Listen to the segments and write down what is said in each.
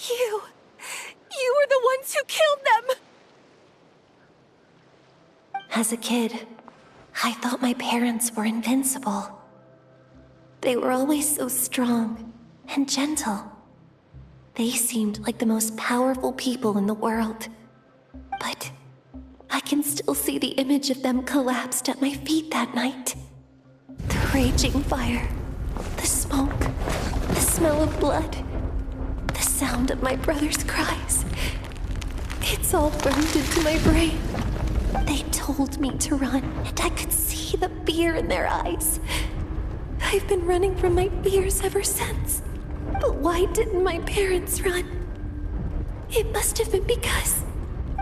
You were the ones who killed them! As a kid, I thought my parents were invincible. They were always so strong and gentle. They seemed like the most powerful people in the world. But I can still see the image of them collapsed at my feet that night. The raging fire, the smoke, the smell of blood, the sound of my brother's cries. It's all burned into my brain. They told me to run, and I could see the fear in their eyes. I've been running from my fears ever since. But why didn't my parents run? It must have been because...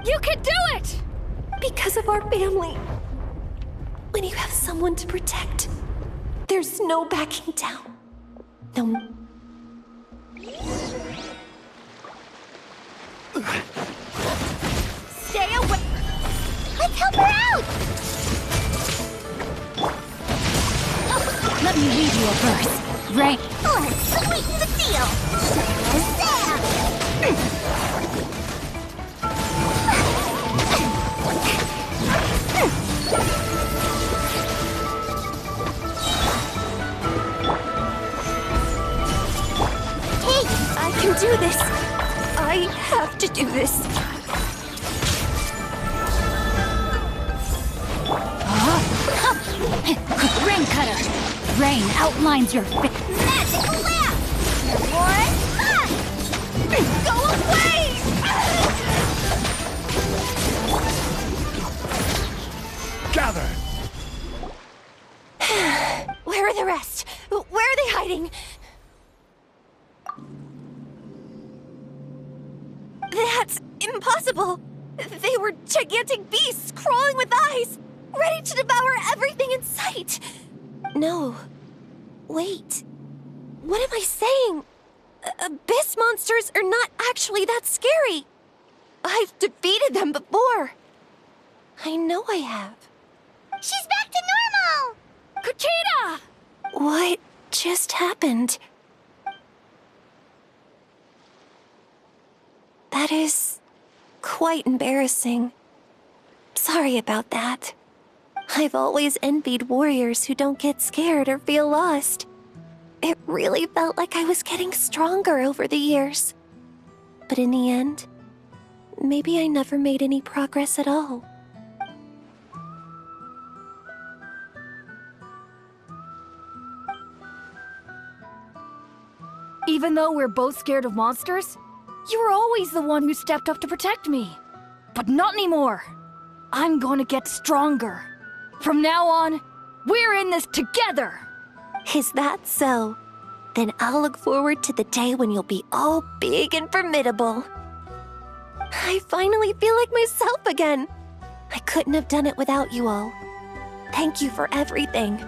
You can do it! Because of our family. When you have someone to protect, there's no backing down. No... Stay away! Let's help her out! Let me read you a verse. Right. Let's sweeten the deal! Hey! I can do this! I have to do this! Rain cutter! Rain outlines your magic lamp! One, go away! Gather! Where are the rest? Where are they hiding? That's impossible! They were gigantic beasts crawling with eyes, ready to devour everything in sight! No. Wait. What am I saying? Abyss monsters are not actually that scary. I've defeated them before. I know I have. She's back to normal! Kuchita! What just happened? That is quite embarrassing. Sorry about that. I've always envied warriors who don't get scared or feel lost. It really felt like I was getting stronger over the years. But in the end, maybe I never made any progress at all. Even though we're both scared of monsters, you were always the one who stepped up to protect me. But not anymore. I'm gonna get stronger. From now on, we're in this together! Is that so? Then I'll look forward to the day when you'll be all big and formidable. I finally feel like myself again. I couldn't have done it without you all. Thank you for everything.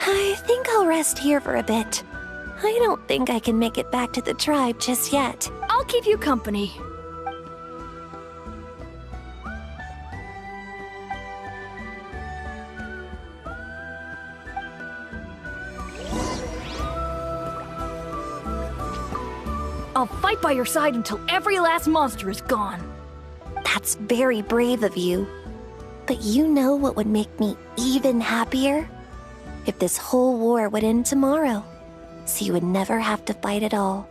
I think I'll rest here for a bit. I don't think I can make it back to the tribe just yet. I'll keep you company. I'll fight by your side until every last monster is gone. That's very brave of you. But you know what would make me even happier? If this whole war would end tomorrow, so you would never have to fight at all.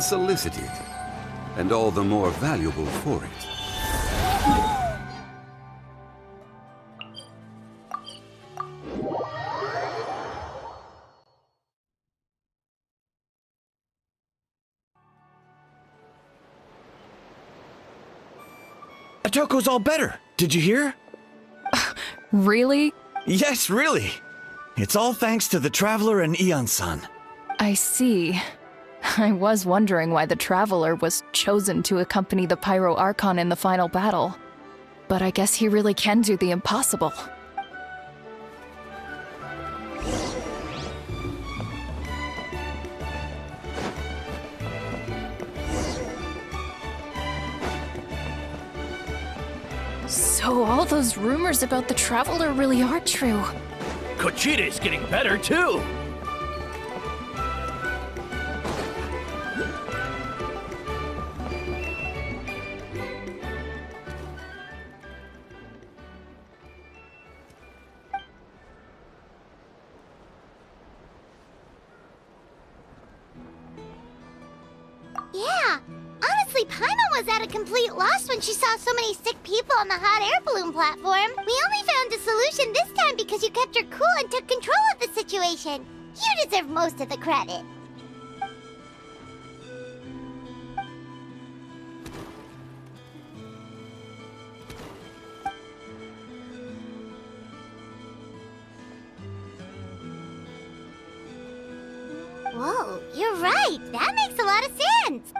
unsolicited, and all the more valuable for it. Atoko's all better. Did you hear? Really? Yes, really. It's all thanks to the Traveler and Ian-san. I see. I was wondering why the Traveler was chosen to accompany the Pyro Archon in the final battle. But I guess he really can do the impossible. So all those rumors about the Traveler really are true. Kochide's getting better, too! Yeah, honestly, Paimon was at a complete loss when she saw so many sick people on the hot air balloon platform. We only found a solution this time because you kept her cool and took control of the situation. You deserve most of the credit. Whoa, you're right. That makes a lot of sense.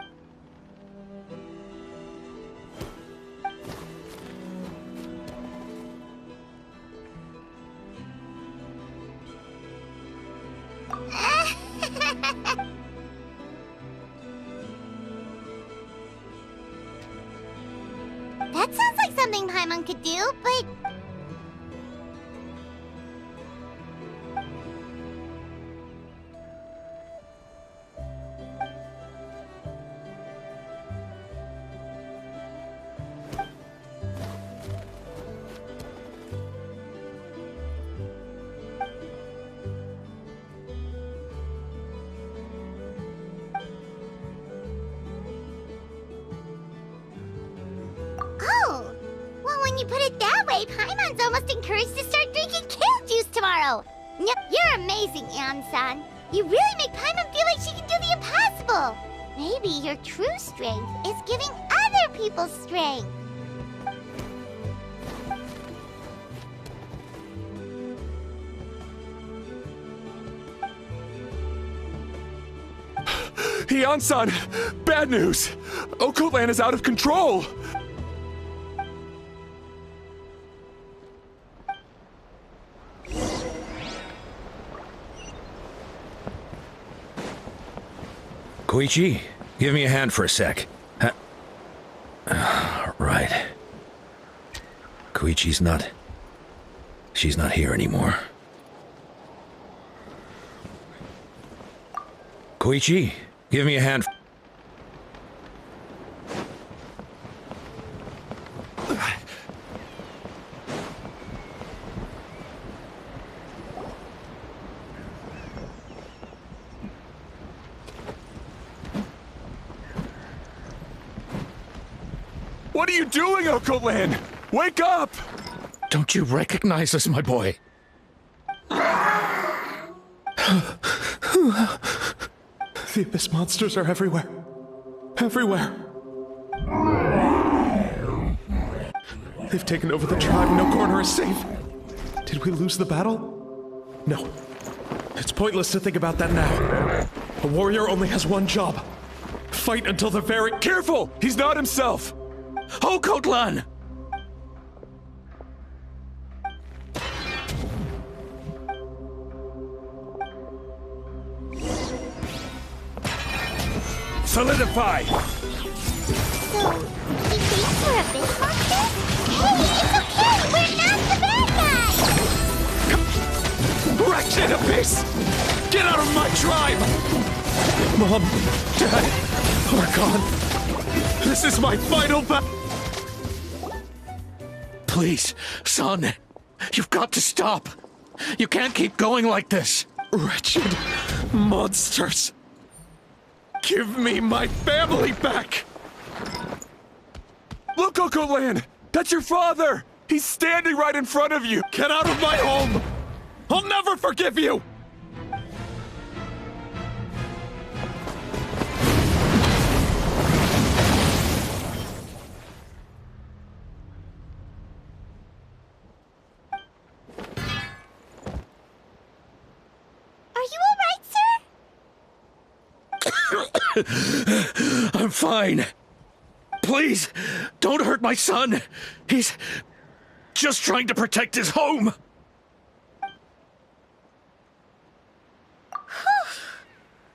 That sounds like something Paimon could do, but... Oh! Well, when you put it that way, Paimon's almost encouraged to start drinking kale juice tomorrow! Yep, you're amazing, Ann-san. You really make Paimon feel like she can do the impossible! Maybe your true strength is giving other people strength! Ian-san! Bad news! Okutland is out of control! Koichi, give me a hand for a sec. Right. Koichi's not... She's not here anymore. Koichi, give me a hand. What are you doing, Okutland? Wake up! Don't you recognize us, my boy? The Abyss monsters are everywhere. Everywhere. They've taken over the tribe. No corner is safe. Did we lose the battle? No. It's pointless to think about that now. A warrior only has one job. Fight until the very— Careful! He's not himself! Okutland! Solidify! So, he thinks we're a big monster? Hey, it's okay! We're not the bad guys! Wretched Abyss! Get out of my tribe! Mom, Dad, are gone. This is my final battle! Please, son, you've got to stop. You can't keep going like this. Wretched monsters! Give me my family back! Look, Uncle Lan! That's your father! He's standing right in front of you! Get out of my home! I'll never forgive you! Are you alright, sir? I'm fine. Please, don't hurt my son. He's just trying to protect his home.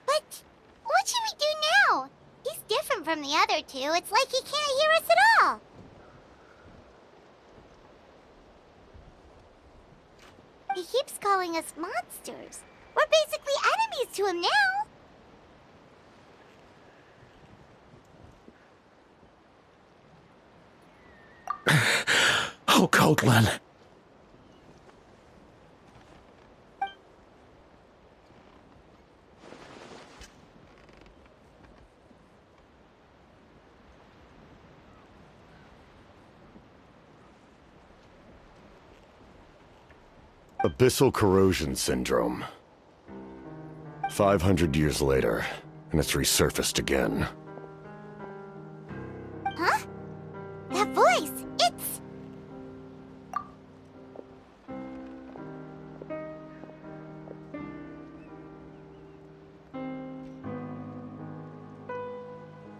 But what should we do now? He's different from the other two. It's like he can't hear us at all. He keeps calling us monsters. We're basically enemies to him now. Oh, Coatlan. Abyssal corrosion syndrome. 500 years later, and it's resurfaced again. Huh? That voice, it's...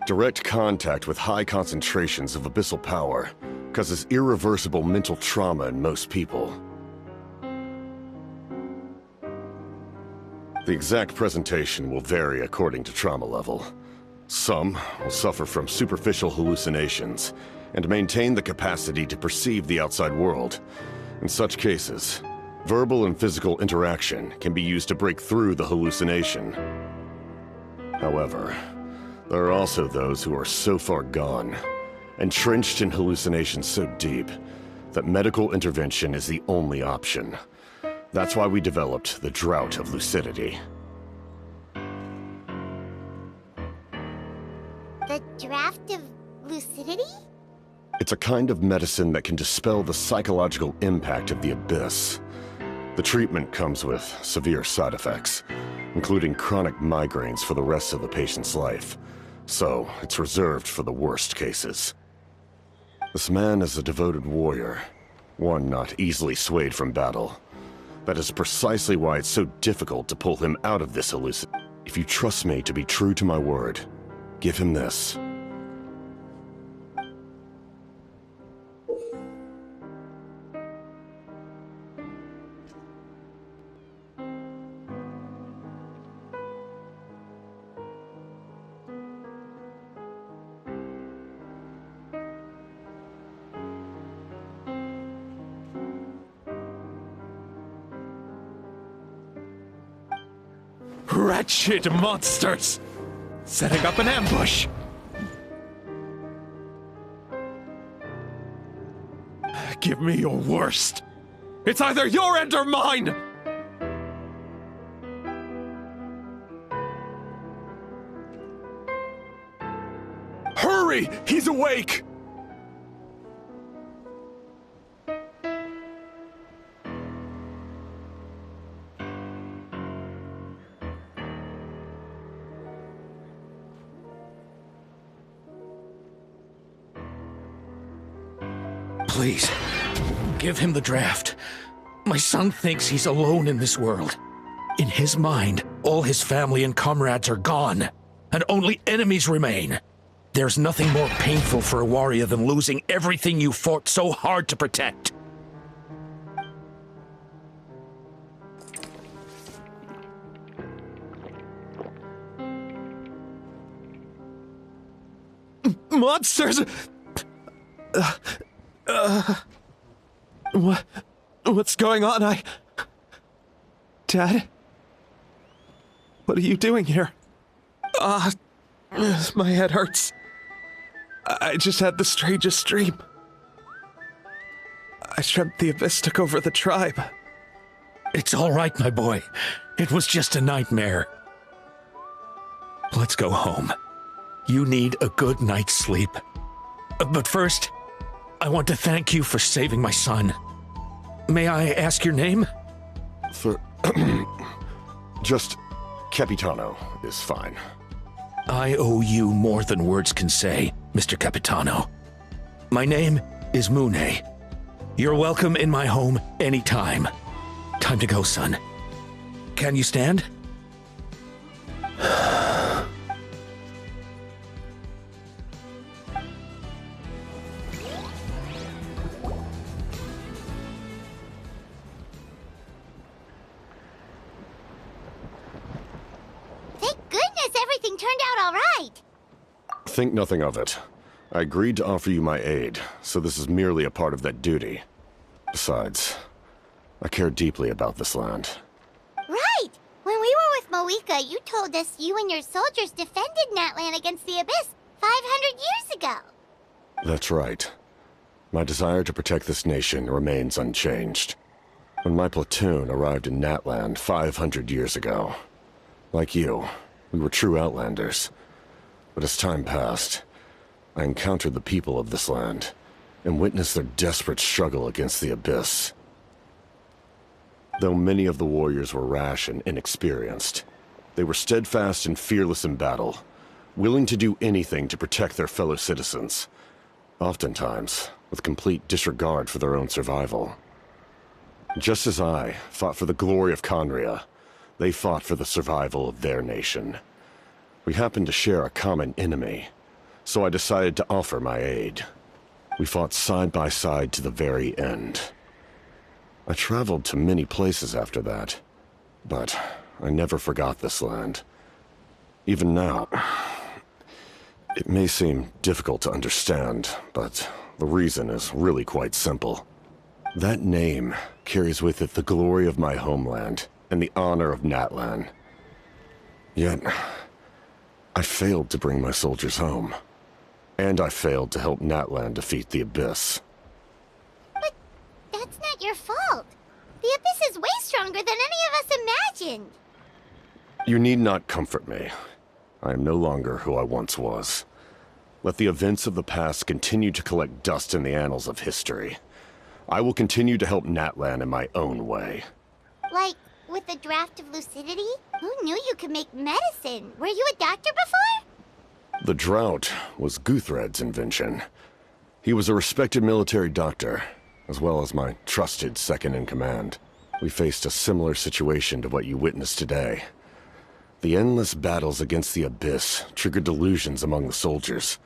Direct contact with high concentrations of abyssal power causes irreversible mental trauma in most people. The exact presentation will vary according to trauma level. Some will suffer from superficial hallucinations and maintain the capacity to perceive the outside world. In such cases, verbal and physical interaction can be used to break through the hallucination. However, there are also those who are so far gone, entrenched in hallucinations so deep, that medical intervention is the only option. That's why we developed the Drought of Lucidity. The Draft of Lucidity? It's a kind of medicine that can dispel the psychological impact of the Abyss. The treatment comes with severe side effects, including chronic migraines for the rest of the patient's life. So, it's reserved for the worst cases. This man is a devoted warrior, one not easily swayed from battle. That is precisely why it's so difficult to pull him out of this hallucination. If you trust me to be true to my word, give him this. Wretched monsters! Setting up an ambush! Give me your worst! It's either your end or mine! Hurry! He's awake! Please, give him the draft. My son thinks he's alone in this world. In his mind, all his family and comrades are gone, and only enemies remain. There's nothing more painful for a warrior than losing everything you fought so hard to protect. Monsters! What's going on? Dad? What are you doing here? My head hurts. I just had the strangest dream. I dreamt the Abyss took over the tribe. It's all right, my boy. It was just a nightmare. Let's go home. You need a good night's sleep. But first, I want to thank you for saving my son. May I ask your name? Just Capitano is fine. I owe you more than words can say, Mr. Capitano. My name is Mune. You're welcome in my home anytime. Time to go, son. Can you stand? Think nothing of it. I agreed to offer you my aid, so this is merely a part of that duty. Besides, I care deeply about this land. Right! When we were with Moika, you told us you and your soldiers defended Natlan against the Abyss 500 years ago. That's right. My desire to protect this nation remains unchanged. When my platoon arrived in Natlan 500 years ago, like you, we were true outlanders. But as time passed, I encountered the people of this land and witnessed their desperate struggle against the Abyss. Though many of the warriors were rash and inexperienced, they were steadfast and fearless in battle, willing to do anything to protect their fellow citizens, oftentimes with complete disregard for their own survival. Just as I fought for the glory of Conria, they fought for the survival of their nation. We happened to share a common enemy, so I decided to offer my aid. We fought side by side to the very end. I traveled to many places after that, but I never forgot this land. Even now, it may seem difficult to understand, but the reason is really quite simple. That name carries with it the glory of my homeland and the honor of Natlan. Yet, I failed to bring my soldiers home. And I failed to help Natlan defeat the Abyss. But that's not your fault. The Abyss is way stronger than any of us imagined. You need not comfort me. I am no longer who I once was. Let the events of the past continue to collect dust in the annals of history. I will continue to help Natlan in my own way. Like, with the draft of lucidity? Who knew you could make medicine? Were you a doctor before? The drought was Guthred's invention. He was a respected military doctor, as well as my trusted second-in-command. We faced a similar situation to what you witnessed today. The endless battles against the Abyss triggered delusions among the soldiers,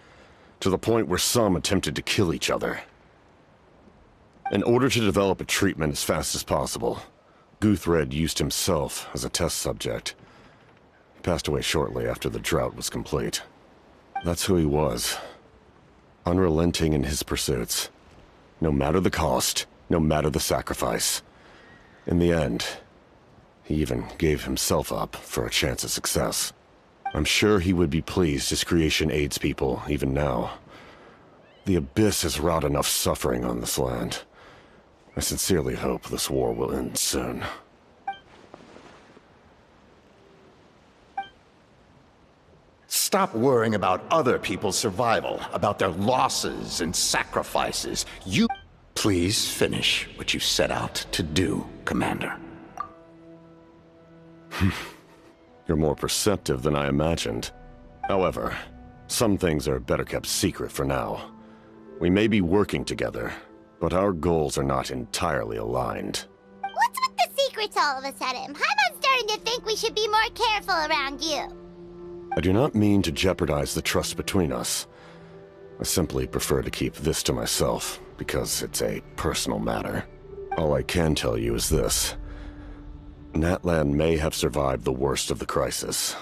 to the point where some attempted to kill each other. In order to develop a treatment as fast as possible, Guthred used himself as a test subject. He passed away shortly after the drought was complete. That's who he was. Unrelenting in his pursuits. No matter the cost, no matter the sacrifice. In the end, he even gave himself up for a chance at success. I'm sure he would be pleased his creation aids people even now. The Abyss has wrought enough suffering on this land. I sincerely hope this war will end soon. Stop worrying about other people's survival, about their losses and sacrifices. You please finish what you set out to do, Commander. You're more perceptive than I imagined. However, some things are better kept secret for now. We may be working together, but our goals are not entirely aligned. What's with the secrets all of a sudden? I'm starting to think we should be more careful around you. I do not mean to jeopardize the trust between us. I simply prefer to keep this to myself, because it's a personal matter. All I can tell you is this. Natlan may have survived the worst of the crisis,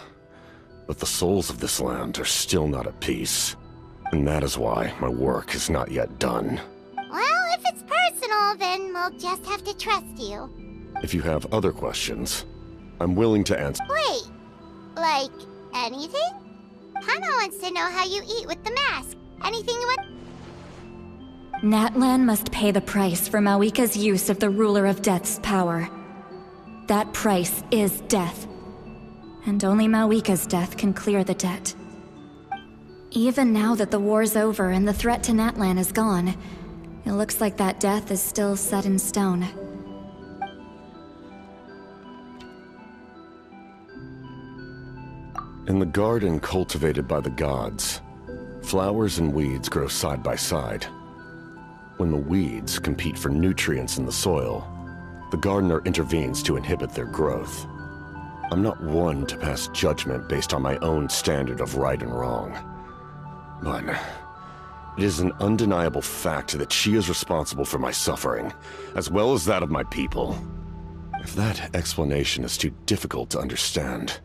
but the souls of this land are still not at peace. And that is why my work is not yet done. Well, if it's personal, then we'll just have to trust you. If you have other questions, I'm willing to answer. Wait, like anything? Hana wants to know how you eat with the mask. Anything you want? Natlan must pay the price for Mawika's use of the Ruler of Death's power. That price is death. and only Mawika's death can clear the debt. Even now that the war's over and the threat to Natlan is gone, it looks like that death is still set in stone. In the garden cultivated by the gods, flowers and weeds grow side by side. When the weeds compete for nutrients in the soil, the gardener intervenes to inhibit their growth. I'm not one to pass judgment based on my own standard of right and wrong. But it is an undeniable fact that she is responsible for my suffering, as well as that of my people. If that explanation is too difficult to understand,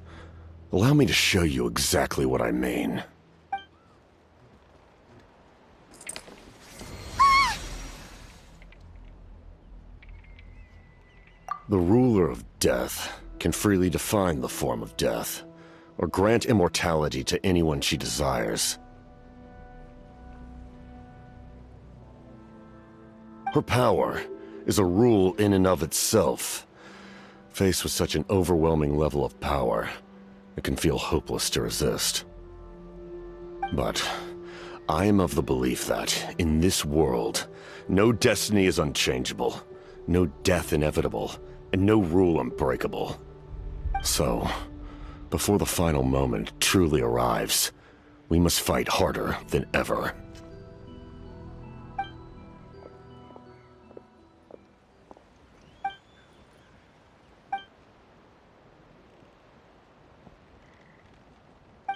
allow me to show you exactly what I mean. The ruler of death can freely define the form of death, or grant immortality to anyone she desires. Her power is a rule in and of itself. Faced with such an overwhelming level of power, it can feel hopeless to resist. But I am of the belief that, in this world, no destiny is unchangeable, no death inevitable, and no rule unbreakable. So, before the final moment truly arrives, we must fight harder than ever.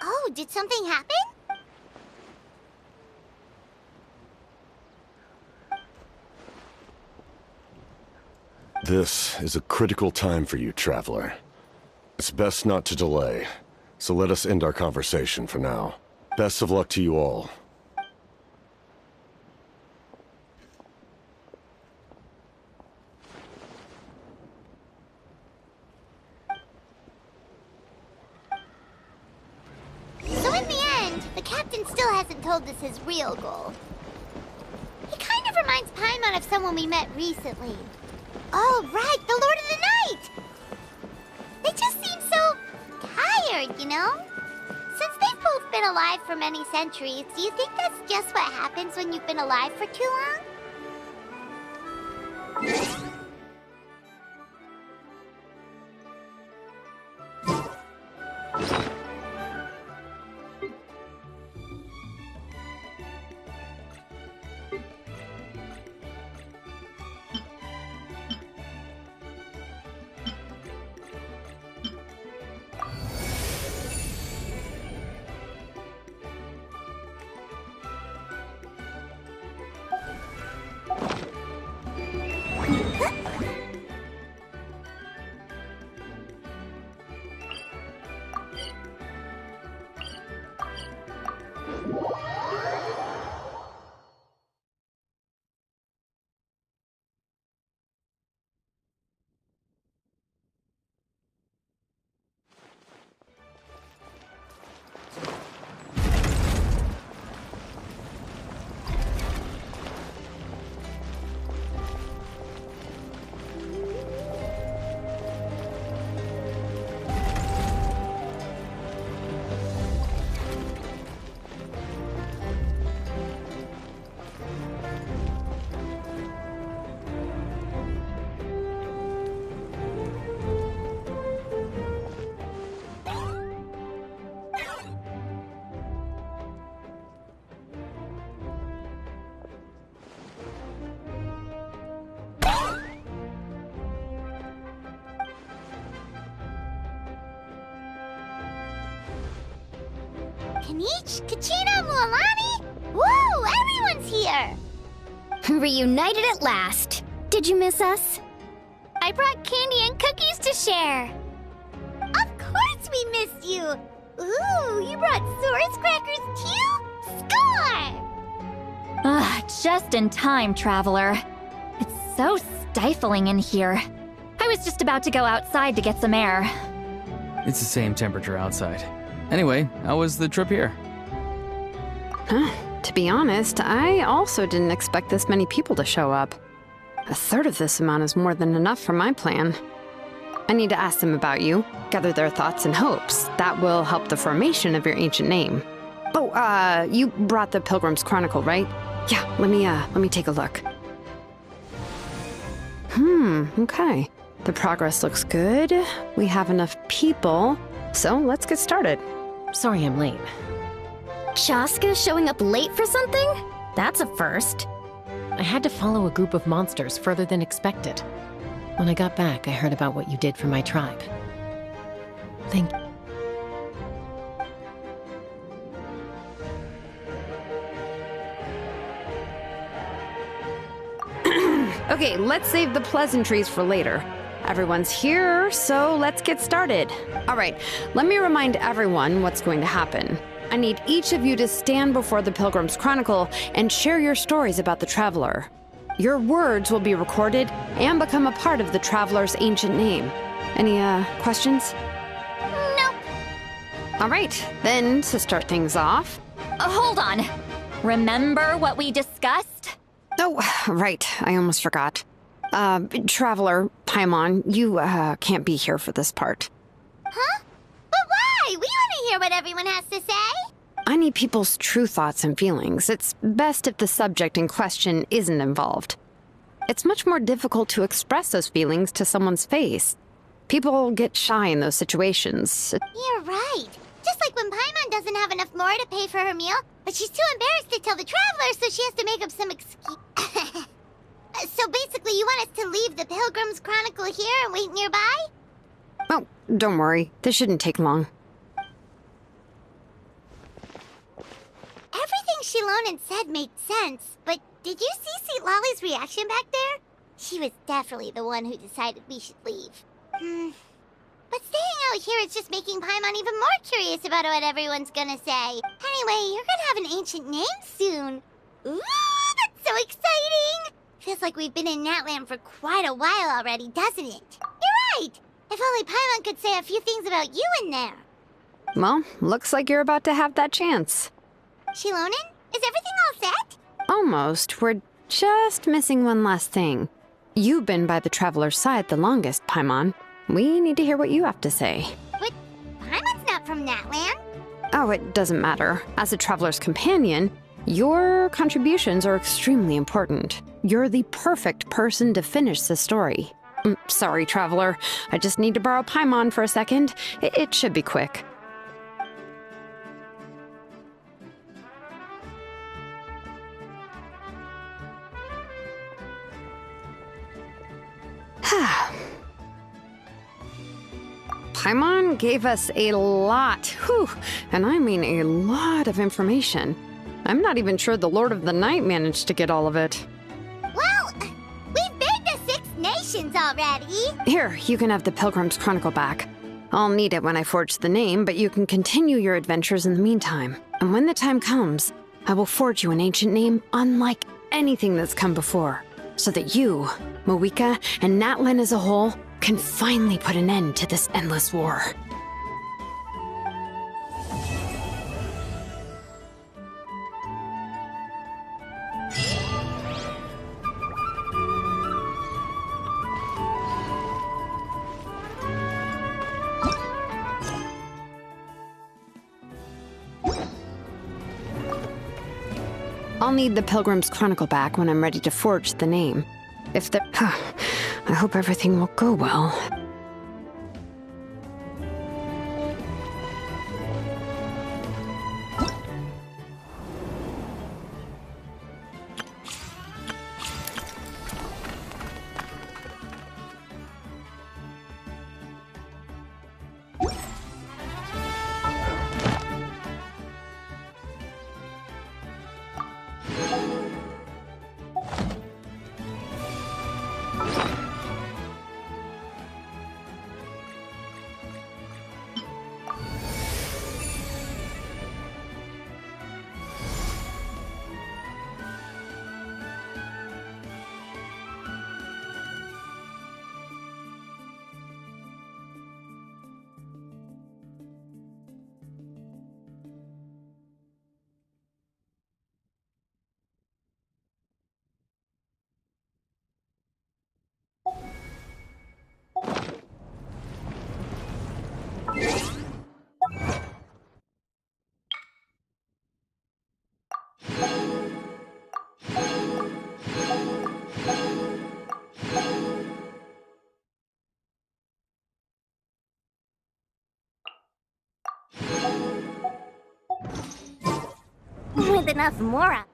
Oh, did something happen? This is a critical time for you, Traveler. It's best not to delay, so let us end our conversation for now. Best of luck to you all. So in the end, the captain still hasn't told us his real goal. He kind of reminds Paimon of someone we met recently. Oh, right, the Lord of the Night! They just seem so tired, you know? Since they've both been alive for many centuries, do you think that's just what happens when you've been alive for too long? Kanich, Kachina, Mualani? Woo, everyone's here! Reunited at last. Did you miss us? I brought candy and cookies to share. Of course we missed you! Ooh, you brought Source crackers too? Score! Just in time, Traveler. It's so stifling in here. I was just about to go outside to get some air. It's the same temperature outside. Anyway, how was the trip here? To be honest, I also didn't expect this many people to show up. A third of this amount is more than enough for my plan. I need to ask them about you, gather their thoughts and hopes. That will help the formation of your ancient name. Oh, you brought the Pilgrim's Chronicle, right? Yeah, let me take a look. Okay. The progress looks good. We have enough people, so let's get started. Sorry I'm late. Shaska showing up late for something? That's a first. I had to follow a group of monsters further than expected. When I got back, I heard about what you did for my tribe. Thank you. Okay, let's save the pleasantries for later. Everyone's here, so let's get started. All right, let me remind everyone what's going to happen. I need each of you to stand before the Pilgrim's Chronicle and share your stories about the Traveler. Your words will be recorded and become a part of the Traveler's ancient name. Any, questions? Nope. All right, then, to start things off... Hold on. Remember what we discussed? Oh, right, I almost forgot. Traveler, Paimon, you, can't be here for this part. Huh? But why? We want to hear what everyone has to say. I need people's true thoughts and feelings. It's best if the subject in question isn't involved. It's much more difficult to express those feelings to someone's face. People get shy in those situations. You're right. Just like when Paimon doesn't have enough more to pay for her meal, but she's too embarrassed to tell the Traveler, so she has to make up some excuse. So basically, you want us to leave the Pilgrim's Chronicle here and wait nearby? Oh, don't worry. This shouldn't take long. Everything Shilonen said made sense, but did you see St. Lolly's reaction back there? She was definitely the one who decided we should leave. But staying out here is just making Paimon even more curious about what everyone's gonna say. Anyway, you're gonna have an ancient name soon. Ooh, that's so exciting! Feels like we've been in Natlan for quite a while already, doesn't it? You're right! If only Paimon could say a few things about you in there. Well, looks like you're about to have that chance. Shilonen, is everything all set? Almost. We're just missing one last thing. You've been by the Traveler's side the longest, Paimon. We need to hear what you have to say. But Paimon's not from Natlan. Oh, it doesn't matter. As a Traveler's companion, your contributions are extremely important. You're the perfect person to finish the story. Sorry, Traveler. I just need to borrow Paimon for a second. It should be quick. Paimon gave us a lot, and I mean a lot of information. I'm not even sure the Lord of the Night managed to get all of it. Well, we've been to 6 nations already. Here, you can have the Pilgrim's Chronicle back. I'll need it when I forge the name, but you can continue your adventures in the meantime. And when the time comes, I will forge you an ancient name unlike anything that's come before, so that you, Moeka, and Natlan as a whole can finally put an end to this endless war. I'll need the Pilgrim's Chronicle back when I'm ready to forge the name. If the... I hope everything will go well. with enough mora.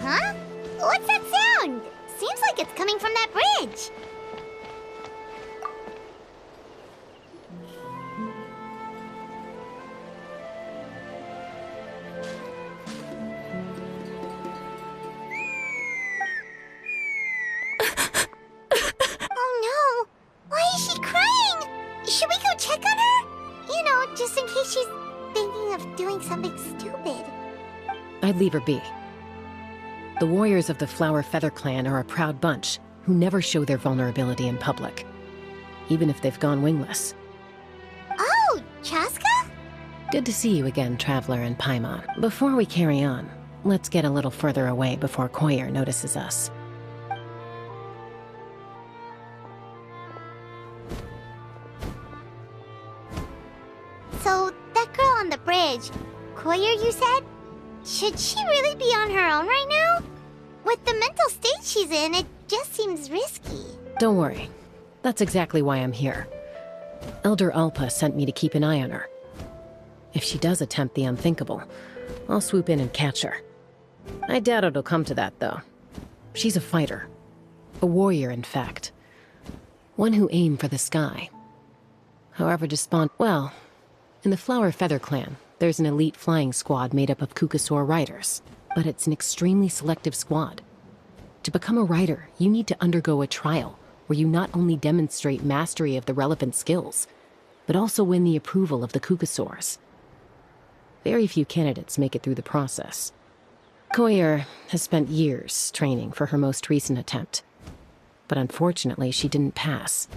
Huh? What's that sound? Seems like it's coming from that bridge. Oh no! Why is she crying? Should we go check on her? You know, just in case she's thinking of doing something stupid. I'd leave her be. The warriors of the Flower Feather Clan are a proud bunch who never show their vulnerability in public, even if they've gone wingless. Oh, Chaska? Good to see you again, Traveler and Paimon. Before we carry on, let's get a little further away before Koyer notices us. So, that girl on the bridge, Koyer, you said? Should she really be on her own right now? With the mental state she's in, it just seems risky. Don't worry. That's exactly why I'm here. Elder Alpa sent me to keep an eye on her. If she does attempt the unthinkable, I'll swoop in and catch her. I doubt it'll come to that, though. She's a fighter. A warrior, in fact. One who aimed for the sky. However, well, in the Flower Feather Clan, there's an elite flying squad made up of Kukasaur riders, but it's an extremely selective squad. To become a rider, you need to undergo a trial where you not only demonstrate mastery of the relevant skills, but also win the approval of the Kukasaurs. Very few candidates make it through the process. Koyer has spent years training for her most recent attempt, but unfortunately she didn't pass.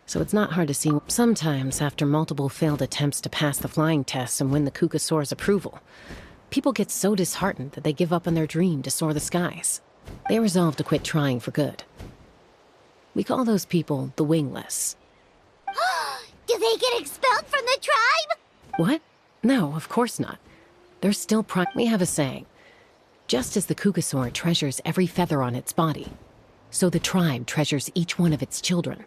So it's not hard to see. Sometimes, after multiple failed attempts to pass the flying test and win the Kukasaur's approval, people get so disheartened that they give up on their dream to soar the skies. They resolve to quit trying for good. We call those people the wingless. Do they get expelled from the tribe? What? No, of course not. They're still We have a saying. Just as the Kukasaur treasures every feather on its body, so the tribe treasures each one of its children.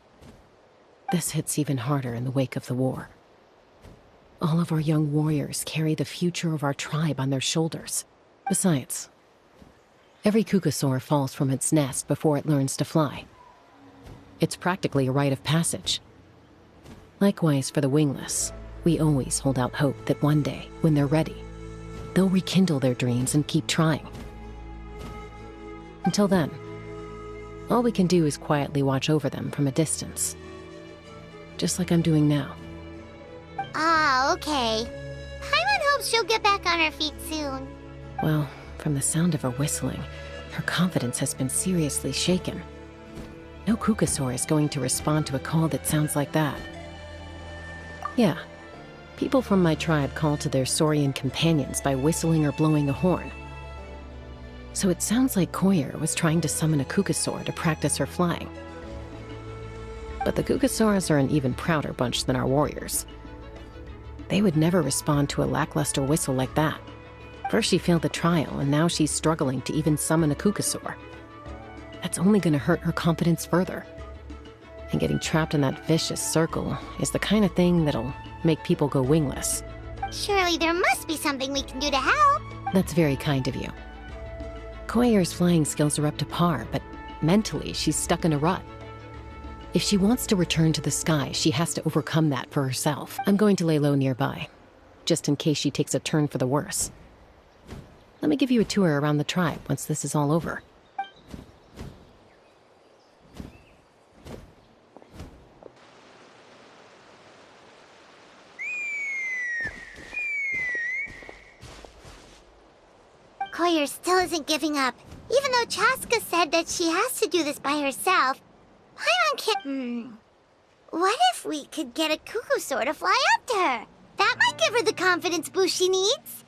This hits even harder in the wake of the war. All of our young warriors carry the future of our tribe on their shoulders. Besides, every Kukasaur falls from its nest before it learns to fly. It's practically a rite of passage. Likewise for the wingless, we always hold out hope that one day, when they're ready, they'll rekindle their dreams and keep trying. Until then, all we can do is quietly watch over them from a distance. Just like I'm doing now. Ah, okay. Paimon hopes she'll get back on her feet soon. Well, from the sound of her whistling, her confidence has been seriously shaken. No Kukasaur is going to respond to a call that sounds like that. Yeah, people from my tribe call to their Saurian companions by whistling or blowing a horn. So it sounds like Koyer was trying to summon a Kukasaur to practice her flying. But the Kukasaurs are an even prouder bunch than our warriors. They would never respond to a lackluster whistle like that. First she failed the trial, and now she's struggling to even summon a Kukasaur. That's only going to hurt her confidence further. And getting trapped in that vicious circle is the kind of thing that'll make people go wingless. Surely there must be something we can do to help. That's very kind of you. Koyer's flying skills are up to par, but mentally she's stuck in a rut. If she wants to return to the sky, she has to overcome that for herself. I'm going to lay low nearby, just in case she takes a turn for the worse. Let me give you a tour around the tribe once this is all over. Koyer still isn't giving up. Even though Chaska said that she has to do this by herself, Paimon can't... What if we could get a Kukasaur to fly up to her? That might give her the confidence boost she needs.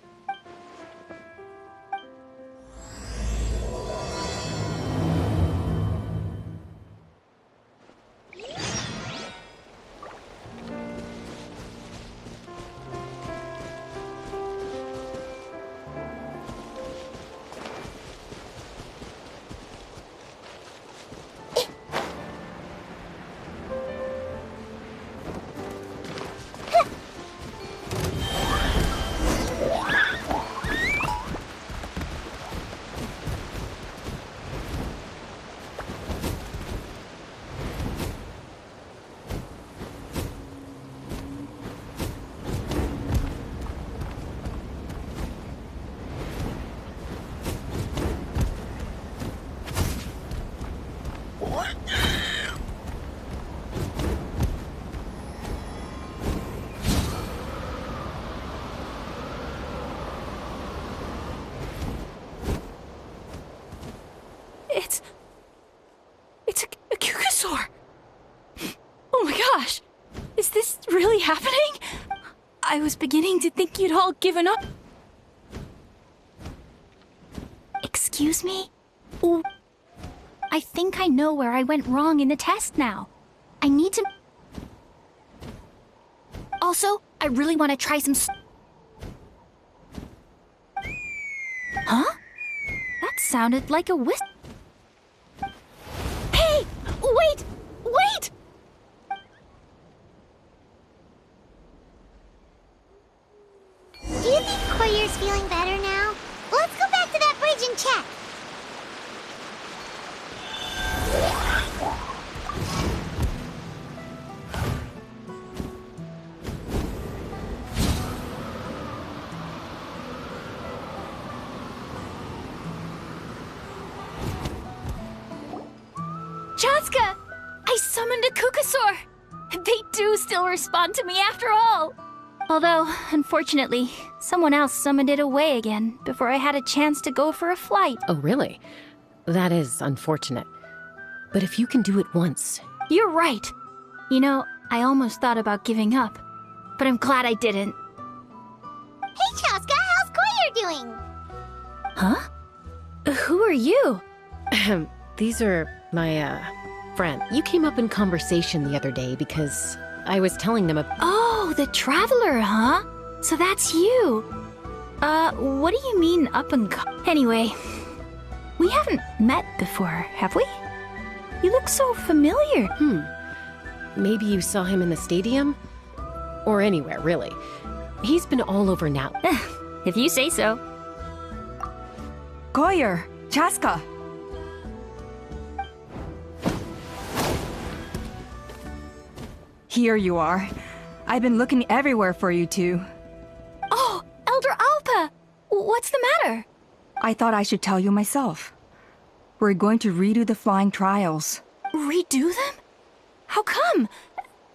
gosh! Is this really happening? I was beginning to think you'd all given up. Excuse me? Ooh. I think I know where I went wrong in the test now. I need to... Also, I really want to try some... Huh? That sounded like a whistle. Hey! Wait! Wait! Do you think Koyer's feeling better now? Let's go back to that bridge and check. Chaska! I summoned a Kukasaur! They do still respond to me after all! Although, unfortunately, someone else summoned it away again before I had a chance to go for a flight. Oh, really? That is unfortunate. But if you can do it once... You're right. You know, I almost thought about giving up, but I'm glad I didn't. Hey, Chaska, how's Koyer doing? Huh? Who are you? These are my, friend. You came up in conversation the other day because I was telling them about... Oh, the Traveler, huh? So that's you. What do you mean up and Anyway, we haven't met before, have we? You look so familiar. Maybe you saw him in the stadium? Or anywhere, really. He's been all over now. If you say so. Koyer, Chaska. Here you are. I've been looking everywhere for you two. Oh, Elder Alpa! What's the matter? I thought I should tell you myself. We're going to redo the flying trials. Redo them? How come?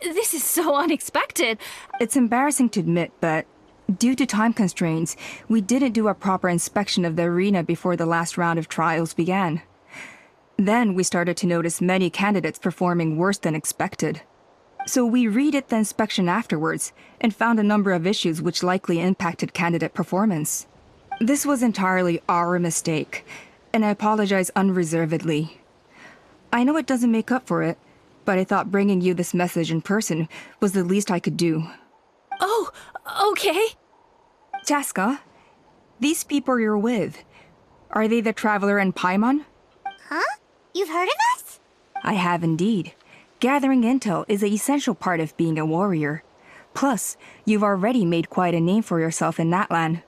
This is so unexpected. It's embarrassing to admit, but due to time constraints, we didn't do a proper inspection of the arena before the last round of trials began. Then we started to notice many candidates performing worse than expected. So we redid the inspection afterwards and found a number of issues which likely impacted candidate performance. This was entirely our mistake, and I apologize unreservedly. I know it doesn't make up for it, but I thought bringing you this message in person was the least I could do. Oh, okay. Chaska, these people you're with, are they the Traveler and Paimon? Huh? You've heard of us? I have indeed. Gathering intel is an essential part of being a warrior. Plus, you've already made quite a name for yourself in Natlan.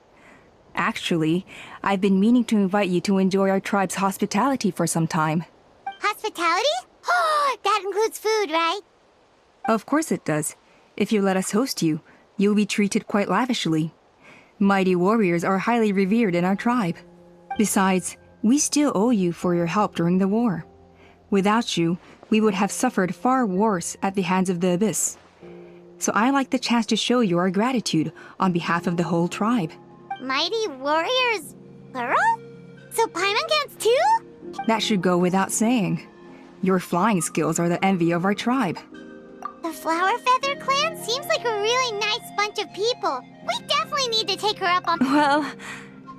Actually, I've been meaning to invite you to enjoy our tribe's hospitality for some time. Hospitality? Oh, that includes food, right? Of course it does. If you let us host you, you'll be treated quite lavishly. Mighty warriors are highly revered in our tribe. Besides, we still owe you for your help during the war. Without you, we would have suffered far worse at the hands of the Abyss. So I like the chance to show you our gratitude on behalf of the whole tribe. Mighty warriors, plural? So Paimon counts too? That should go without saying. Your flying skills are the envy of our tribe. The Flower Feather clan seems like a really nice bunch of people. We definitely need to take her up on... Well,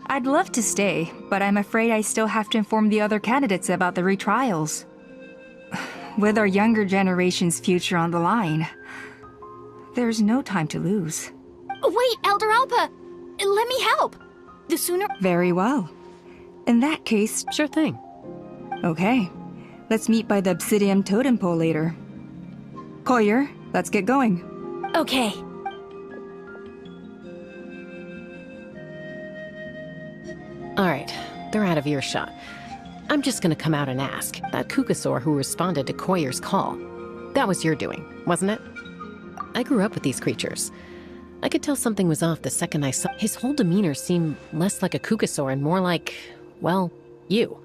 I'd love to stay, but I'm afraid I still have to inform the other candidates about the retrials. With our younger generation's future on the line, there's no time to lose. Wait, Elder Alpa! Let me help! The sooner... Very well. In that case... Sure thing. Okay. Let's meet by the Obsidian Totem Pole later. Koyer, let's get going. Okay. Alright, they're out of earshot. I'm just gonna come out and ask. That Kukasaur who responded to Koyer's call. That was your doing, wasn't it? I grew up with these creatures. I could tell something was off the second I saw... His whole demeanor seemed less like a Kukasaur and more like, well, you.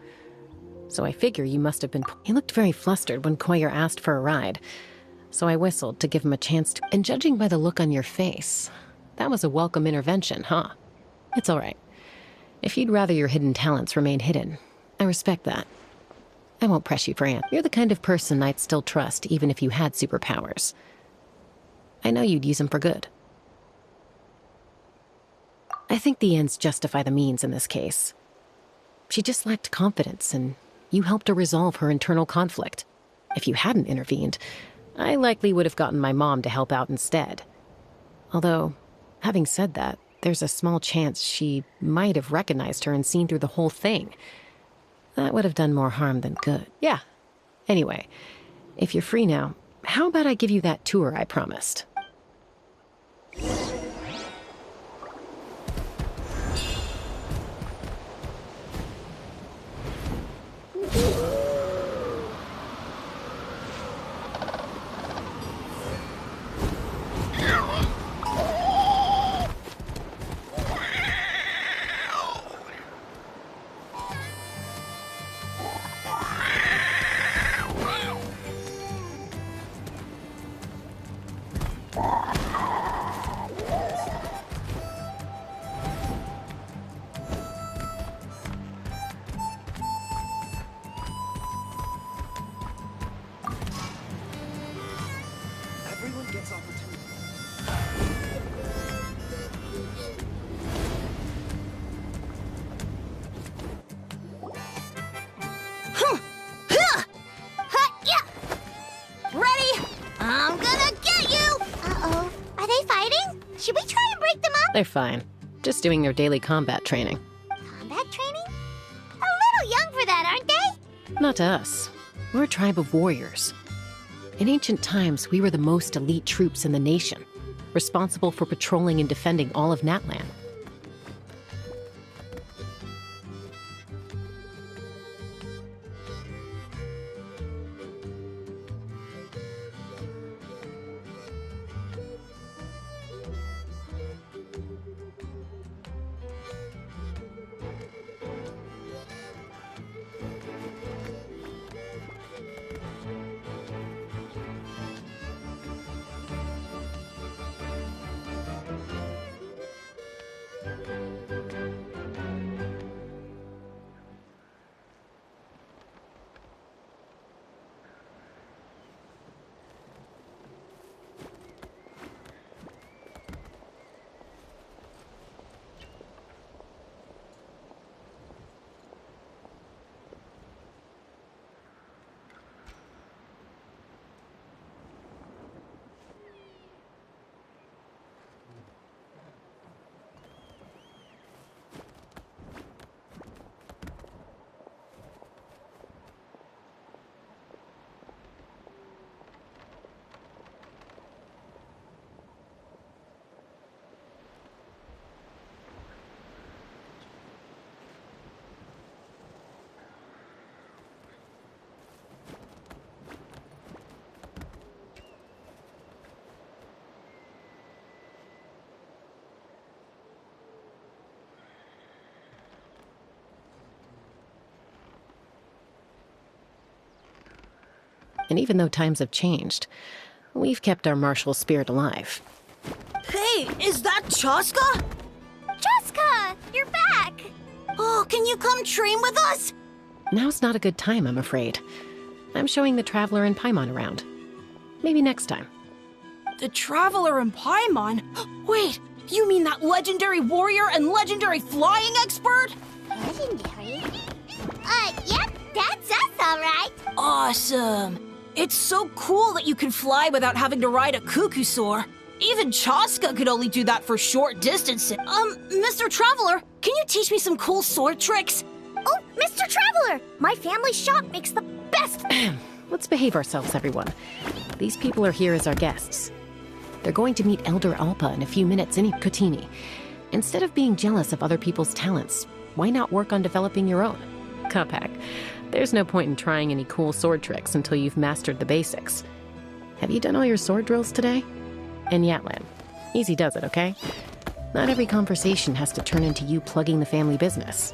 So I figure you must have been... He looked very flustered when Koyer asked for a ride. So I whistled to give him a chance to... And judging by the look on your face, that was a welcome intervention, huh? It's alright. If you'd rather your hidden talents remain hidden, I respect that. I won't press you for You're the kind of person I'd still trust even if you had superpowers. I know you'd use them for good. I think the ends justify the means in this case. She just lacked confidence, and you helped her resolve her internal conflict. If you hadn't intervened, I likely would have gotten my mom to help out instead. Although, having said that, there's a small chance she might have recognized her and seen through the whole thing. That would have done more harm than good. Yeah. Anyway, if you're free now, how about I give you that tour I promised? They're fine. Just doing their daily combat training. Combat training? A little young for that, aren't they? Not to us. We're a tribe of warriors. In ancient times, we were the most elite troops in the nation, responsible for patrolling and defending all of Natlan. And even though times have changed, we've kept our martial spirit alive. Hey, is that Chaska? Chaska, you're back! Oh, can you come train with us? Now's not a good time, I'm afraid. I'm showing the Traveler and Paimon around. Maybe next time. The Traveler and Paimon? Wait, you mean that legendary warrior and legendary flying expert? Legendary? Yep, that's us, all right. Awesome. It's so cool that you can fly without having to ride a cuckoosaur. Even Chaska could only do that for short distances. Mr. Traveler, can you teach me some cool sword tricks? Oh, Mr. Traveler! My family shop makes the best... Let's behave ourselves, everyone. These people are here as our guests. They're going to meet Elder Alpa in a few minutes in Kotini. Instead of being jealous of other people's talents, why not work on developing your own? Kapak, there's no point in trying any cool sword tricks until you've mastered the basics. Have you done all your sword drills today? And Yatlan, easy does it, okay? Not every conversation has to turn into you plugging the family business.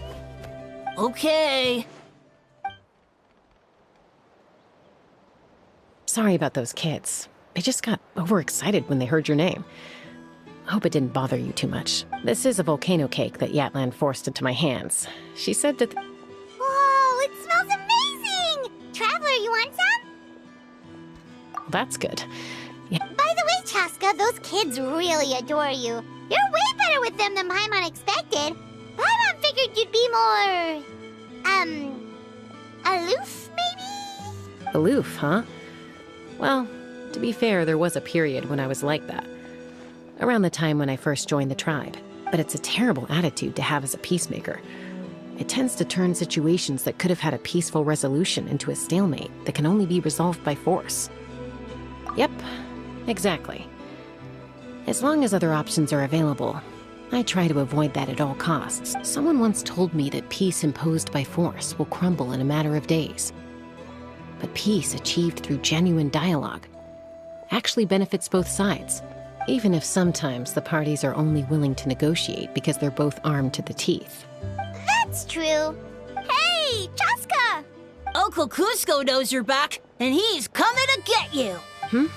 Okay. Sorry about those kids. They just got overexcited when they heard your name. Hope it didn't bother you too much. This is a volcano cake that Yatlan forced into my hands. She said that... Whoa, it smells amazing! Traveler, you want some? That's good. Yeah. By the way, Chaska, those kids really adore you. You're way better with them than Paimon expected. Paimon figured you'd be more... aloof, maybe? Aloof, huh? Well, to be fair, there was a period when I was like that. Around the time when I first joined the tribe. But it's a terrible attitude to have as a peacemaker. It tends to turn situations that could have had a peaceful resolution into a stalemate that can only be resolved by force. Yep, exactly. As long as other options are available, I try to avoid that at all costs. Someone once told me that peace imposed by force will crumble in a matter of days. But peace achieved through genuine dialogue actually benefits both sides, even if sometimes the parties are only willing to negotiate because they're both armed to the teeth. That's true. Hey, Chaska! Uncle Cusco knows you're back, and he's coming to get you. Hmm?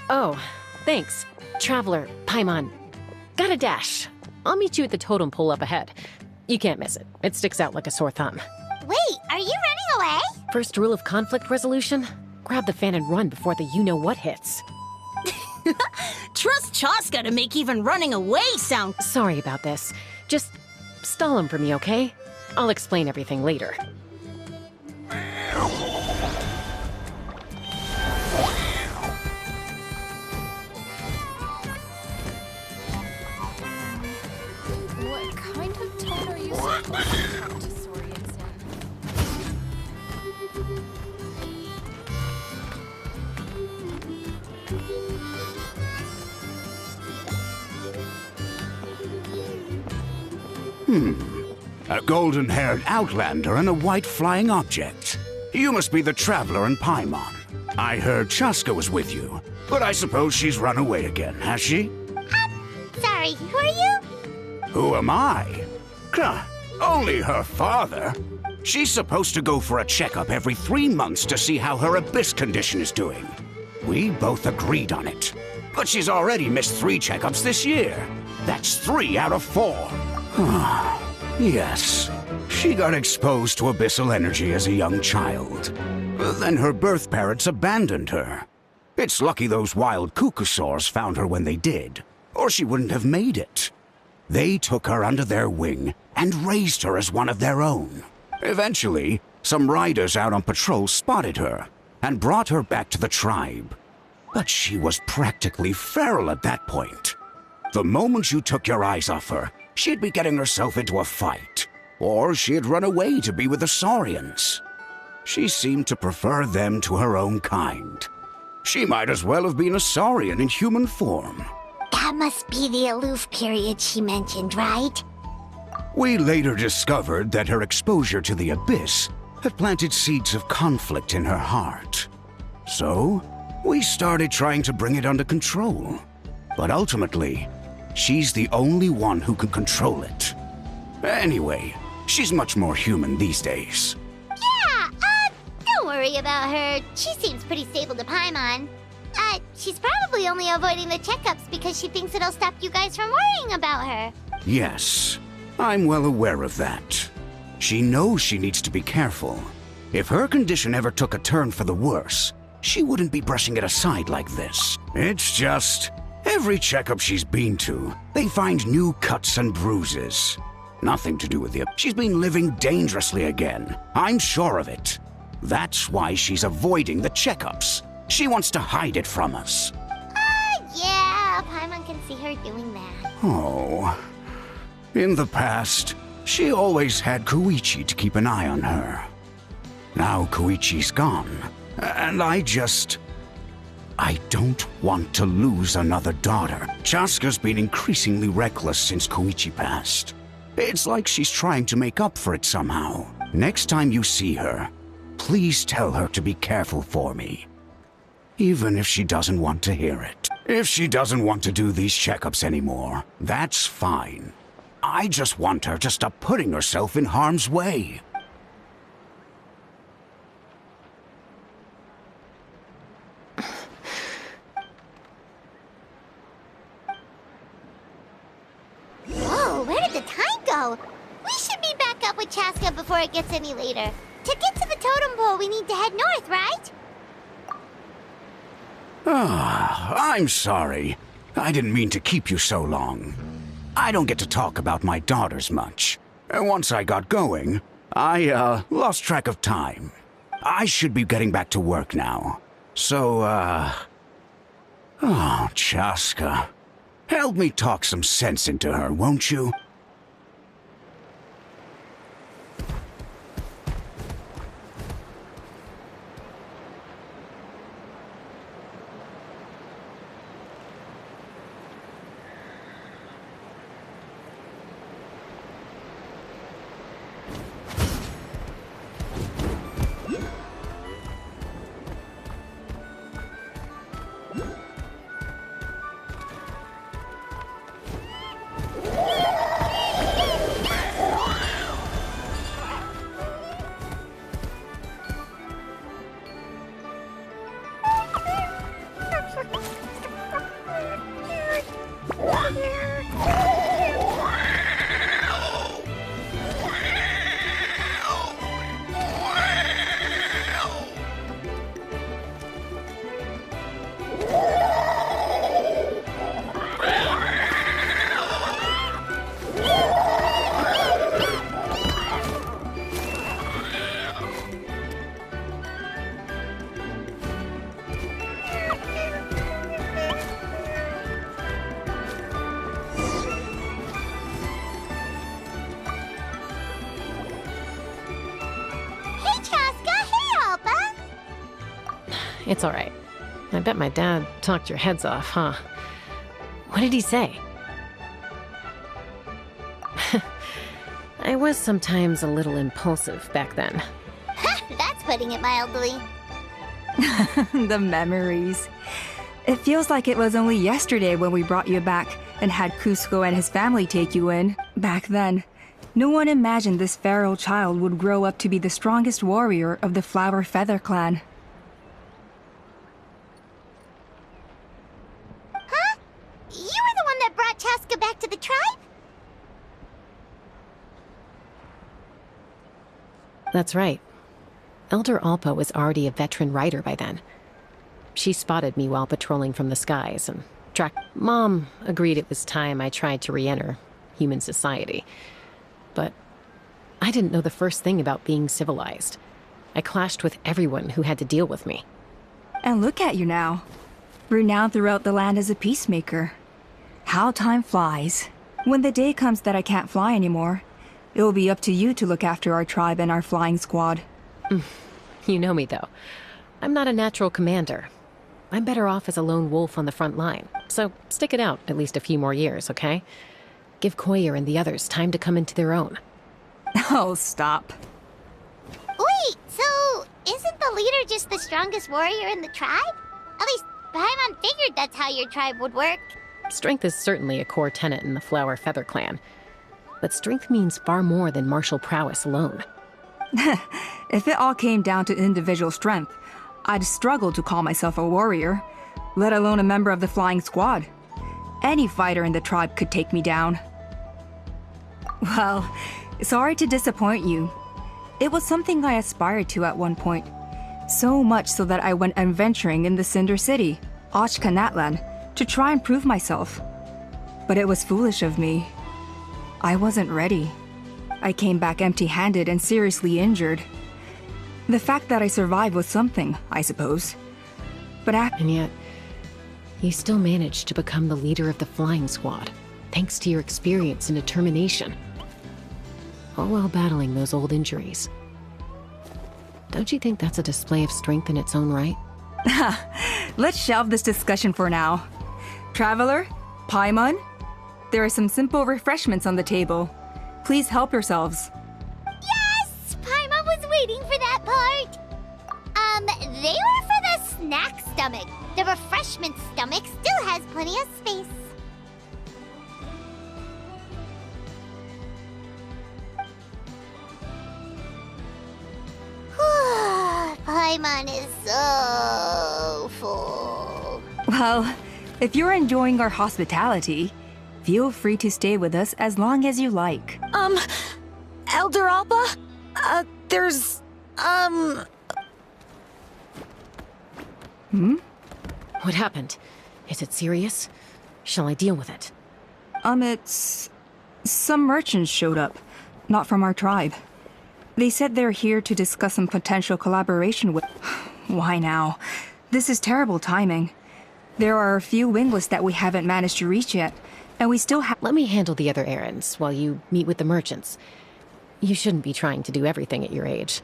Oh, thanks. Traveler, Paimon. Gotta dash. I'll meet you at the totem pole up ahead. You can't miss it. It sticks out like a sore thumb. Wait, are you running away? First rule of conflict resolution? Grab the fan and run before the you-know-what hits. Trust Chaska to make even running away sound... Sorry about this. Just stall him for me, okay? I'll explain everything later. What kind of tone are you supposed to talk to Saurians A golden-haired outlander and a white flying object. You must be the traveler in Paimon. I heard Chaska was with you, but I suppose she's run away again, has she? Sorry, who are you? Who am I? Only her father. She's supposed to go for a checkup every 3 months to see how her abyss condition is doing. We both agreed on it. But she's already missed 3 checkups this year. That's 3 out of 4. Yes, she got exposed to abyssal energy as a young child. Then her birth parents abandoned her. It's lucky those wild cuckoosaurs found her when they did, or she wouldn't have made it. They took her under their wing and raised her as one of their own. Eventually, some riders out on patrol spotted her and brought her back to the tribe. But she was practically feral at that point. The moment you took your eyes off her, she'd be getting herself into a fight, or she'd run away to be with the Saurians. She seemed to prefer them to her own kind. She might as well have been a Saurian in human form. That must be the aloof period she mentioned, right? We later discovered that her exposure to the abyss had planted seeds of conflict in her heart. So, we started trying to bring it under control. But ultimately, she's the only one who can control it. Anyway, she's much more human these days. Yeah, don't worry about her. She seems pretty stable to Paimon. She's probably only avoiding the checkups because she thinks it'll stop you guys from worrying about her. Yes, I'm well aware of that. She knows she needs to be careful. If her condition ever took a turn for the worse, she wouldn't be brushing it aside like this. It's just, every checkup she's been to, they find new cuts and bruises. Nothing to do with it. She's been living dangerously again. I'm sure of it. That's why she's avoiding the checkups. She wants to hide it from us. Yeah, Paimon can see her doing that. Oh. In the past, she always had Koichi to keep an eye on her. Now Koichi's gone, and I don't want to lose another daughter. Chaska's been increasingly reckless since Koichi passed. It's like she's trying to make up for it somehow. Next time you see her, please tell her to be careful for me. Even if she doesn't want to hear it. If she doesn't want to do these checkups anymore, that's fine. I just want her to stop putting herself in harm's way. Whoa, where did the time go? We should be back up with Chaska before it gets any later. To get to the totem pole, we need to head north, right? I'm sorry. I didn't mean to keep you so long. I don't get to talk about my daughters much. Once I got going, I, lost track of time. I should be getting back to work now. So, Oh, Chaska. Help me talk some sense into her, won't you? It's all right. I bet my dad talked your heads off, huh? What did he say? I was sometimes a little impulsive back then. That's putting it mildly. The memories. It feels like it was only yesterday when we brought you back and had Cusco and his family take you in. Back then, no one imagined this feral child would grow up to be the strongest warrior of the Flower Feather clan. Huh? You were the one that brought Chaska back to the tribe? That's right. Elder Alpa was already a veteran rider by then. She spotted me while patrolling from the skies and tracked. Mom agreed it was time I tried to re-enter human society. But I didn't know the first thing about being civilized. I clashed with everyone who had to deal with me. And look at you now. Renowned throughout the land as a peacemaker. How time flies. When the day comes that I can't fly anymore, it will be up to you to look after our tribe and our flying squad. You know me, though. I'm not a natural commander. I'm better off as a lone wolf on the front line. So stick it out at least a few more years, okay? Give Koyer and the others time to come into their own. Oh, stop. Wait, so isn't the leader just the strongest warrior in the tribe? At least Paimon figured that's how your tribe would work. Strength is certainly a core tenet in the Flower Feather clan. But strength means far more than martial prowess alone. If it all came down to individual strength, I'd struggle to call myself a warrior, let alone a member of the flying squad. Any fighter in the tribe could take me down. Well, sorry to disappoint you. It was something I aspired to at one point. So much so that I went adventuring in the Cinder City, Natlan, to try and prove myself. But it was foolish of me. I wasn't ready. I came back empty-handed and seriously injured. The fact that I survived was something, I suppose. But And yet, you still managed to become the leader of the flying squad, thanks to your experience and determination. All while battling those old injuries. Don't you think that's a display of strength in its own right? Let's shelve this discussion for now. Traveler, Paimon, there are some simple refreshments on the table. Please help yourselves. Yes! Paimon was waiting for that part! They were for the snack stomach. The refreshment stomach still has plenty of space. Paimon is so full. Well, if you're enjoying our hospitality, feel free to stay with us as long as you like. Elder Alpa? there's, Hmm? What happened? Is it serious? Shall I deal with it? It's... Some merchants showed up. Not from our tribe. They said they're here to discuss some potential collaboration with... Why now? This is terrible timing. There are a few wingless that we haven't managed to reach yet, and we still have... Let me handle the other errands while you meet with the merchants. You shouldn't be trying to do everything at your age.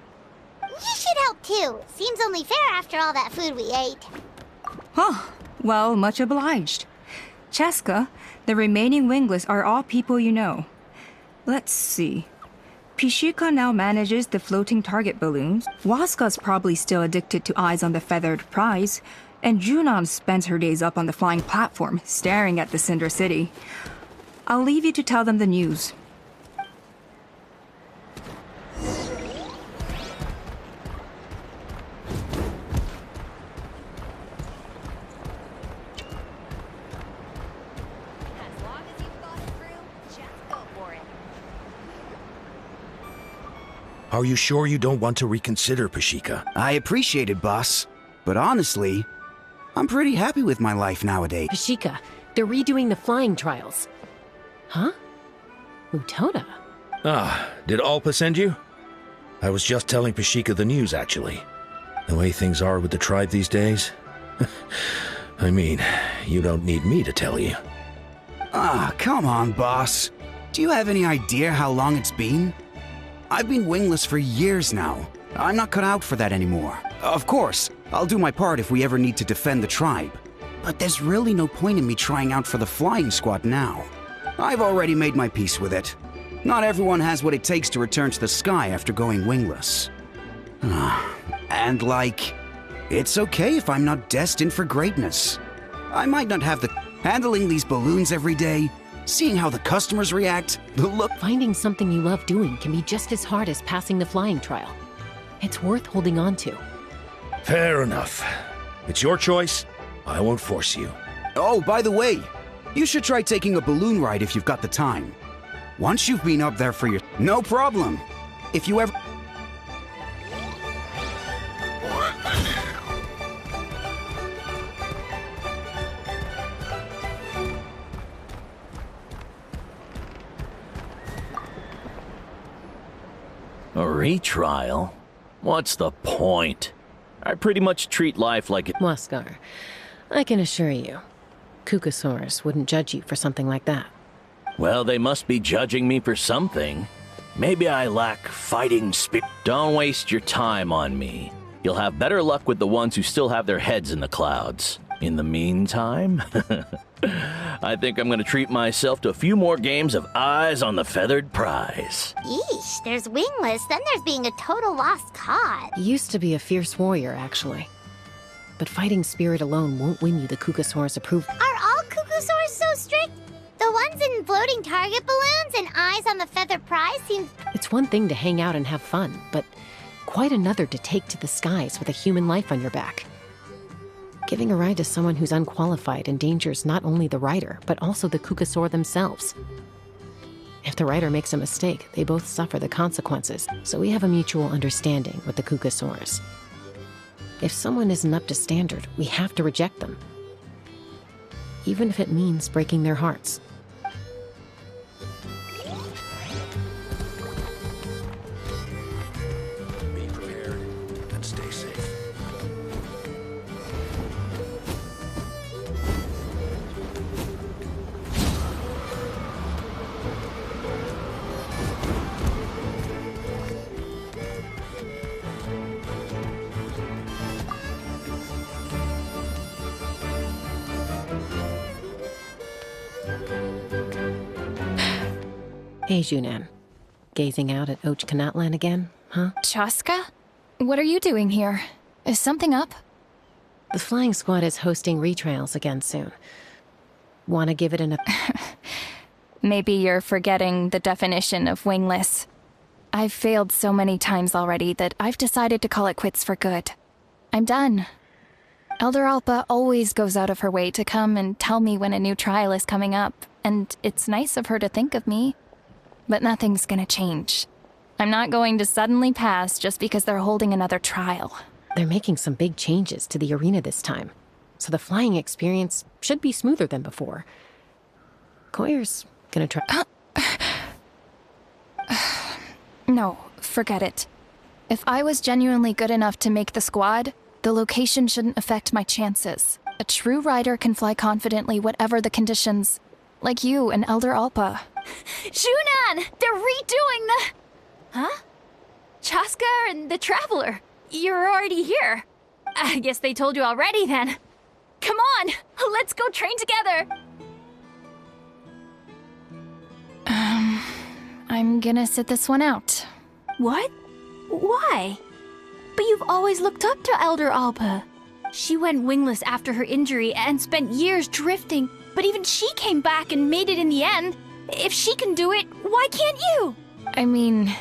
You should help too. Seems only fair after all that food we ate. Huh. Well, much obliged. Cheska, the remaining wingless are all people you know. Let's see. Pishika now manages the floating target balloons. Waska's probably still addicted to Eyes on the Feathered Prize. And Junon spends her days up on the flying platform, staring at the Cinder City. I'll leave you to tell them the news. Are you sure you don't want to reconsider, Pashika? I appreciate it, boss. But honestly, I'm pretty happy with my life nowadays. Pashika, they're redoing the flying trials. Huh? Utona? Ah, did Alpa send you? I was just telling Pashika the news, actually. The way things are with the tribe these days. I mean, you don't need me to tell you. Ah, come on, boss. Do you have any idea how long it's been? I've been wingless for years now. I'm not cut out for that anymore. Of course, I'll do my part if we ever need to defend the tribe. But there's really no point in me trying out for the flying squad now. I've already made my peace with it. Not everyone has what it takes to return to the sky after going wingless. And it's okay if I'm not destined for greatness. I might not have the... Handling these balloons every day, seeing how the customers react, the look... Finding something you love doing can be just as hard as passing the flying trial. It's worth holding on to. Fair enough. It's your choice. I won't force you. Oh, by the way, you should try taking a balloon ride if you've got the time. Once you've been up there for your... No problem. If you ever... A retrial? What's the point? I pretty much treat life like it... Waskar, I can assure you, Kukusaurs wouldn't judge you for something like that. Well, they must be judging me for something. Maybe I lack fighting spirit. Don't waste your time on me. You'll have better luck with the ones who still have their heads in the clouds. In the meantime, I think I'm gonna treat myself to a few more games of Eyes on the Feathered Prize. Yeesh, there's wingless, then there's being a total lost cause. You used to be a fierce warrior, actually. But fighting spirit alone won't win you the Kukusaur's approval. Are all Kukusaurs so strict? The ones in floating target balloons and Eyes on the Feathered Prize seem... It's one thing to hang out and have fun, but quite another to take to the skies with a human life on your back. Giving a ride to someone who's unqualified endangers not only the rider, but also the Kukusaur themselves. If the rider makes a mistake, they both suffer the consequences, so we have a mutual understanding with the Kukusaurs. If someone isn't up to standard, we have to reject them. Even if it means breaking their hearts. Be prepared and stay safe. Hey, Junan. Gazing out at Ochkanatlan again, huh? Chaska? What are you doing here? Is something up? The flying squad is hosting retrials again soon. Wanna give it an... Maybe you're forgetting the definition of wingless. I've failed so many times already that I've decided to call it quits for good. I'm done. Elder Alpa always goes out of her way to come and tell me when a new trial is coming up, and it's nice of her to think of me. But nothing's gonna change. I'm not going to suddenly pass just because they're holding another trial. They're making some big changes to the arena this time. so the flying experience should be smoother than before. Koyer's gonna try. No, forget it. If I was genuinely good enough to make the squad, the location shouldn't affect my chances. A true rider can fly confidently whatever the conditions. Like you and Elder Alpa. Shunan! They're redoing the... Huh? Chaska and the Traveler. You're already here. I guess they told you already then. Come on, let's go train together. I'm gonna sit this one out. What? Why? But you've always looked up to Elder Alpa. She went wingless after her injury and spent years drifting, but even she came back and made it in the end. If she can do it, why can't you? I mean,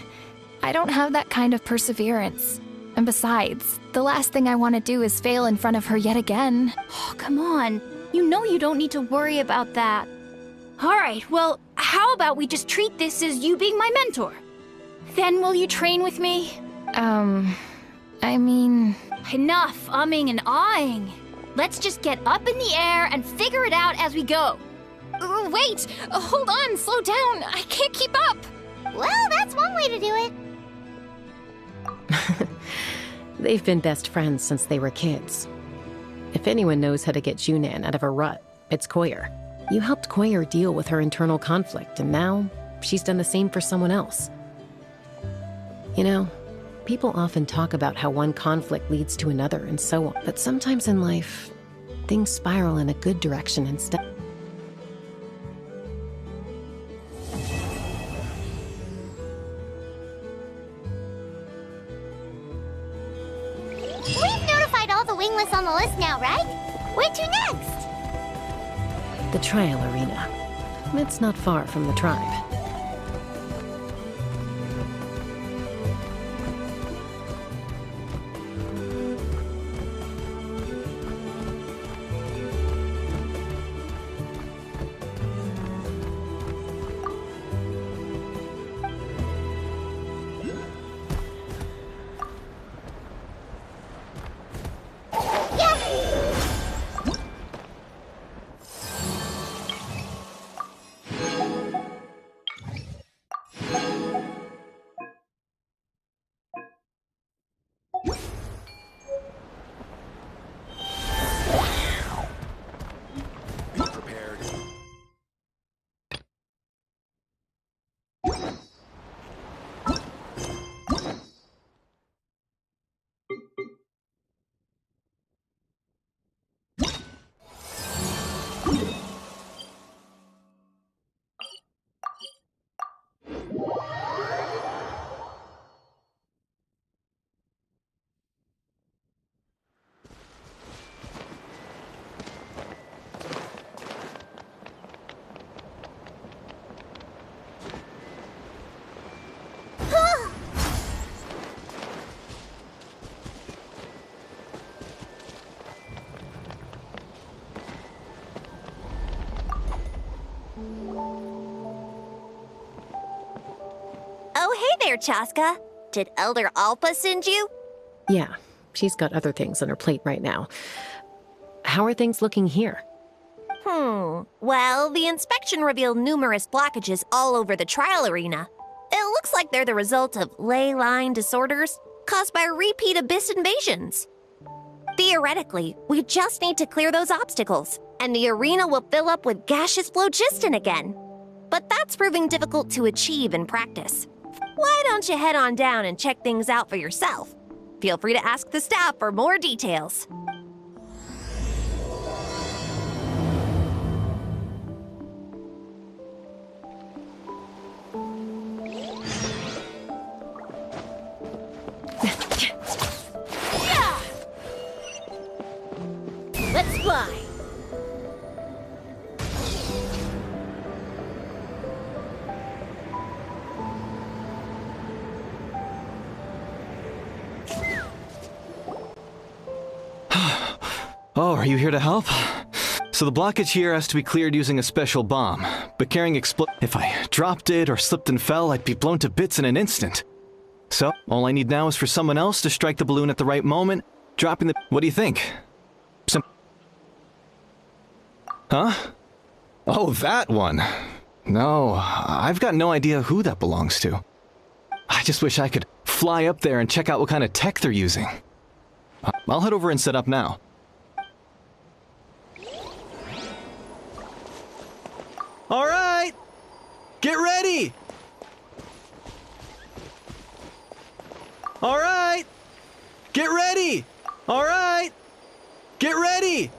I don't have that kind of perseverance. And besides, the last thing I want to do is fail in front of her yet again. Oh, come on. You know you don't need to worry about that. Alright, well, how about we just treat this as you being my mentor? Then will you train with me? I mean... Enough umming and ahhing. Let's just get up in the air and figure it out as we go. Wait! Hold on, slow down. I can't keep up. Well, that's one way to do it. They've been best friends since they were kids. If anyone knows how to get Junan out of a rut, it's Koyer. You helped Koyer deal with her internal conflict, and now she's done the same for someone else. You know, people often talk about how one conflict leads to another and so on, but sometimes in life, things spiral in a good direction instead. We've notified all the wingless on the list now, right? Where to next? The trial arena. It's not far from the tribe. Oh, hey there, Chaska. Did Elder Alpa send you? Yeah, she's got other things on her plate right now. How are things looking here? Well, the inspection revealed numerous blockages all over the trial arena. It looks like they're the result of ley line disorders caused by repeat abyss invasions. Theoretically, we just need to clear those obstacles, and the arena will fill up with gaseous phlogiston again. But that's proving difficult to achieve in practice. Why don't you head on down and check things out for yourself? Feel free to ask the staff for more details. Let's fly. Oh, are you here to help? So the blockage here has to be cleared using a special bomb, but carrying if I dropped it or slipped and fell, I'd be blown to bits in an instant. So, all I need now is for someone else to strike the balloon at the right moment, dropping the... What do you think? Huh? Oh, that one. No, I've got no idea who that belongs to. I just wish I could fly up there and check out what kind of tech they're using. I'll head over and set up now. All right! Get ready! All right! Get ready! All right! Get ready!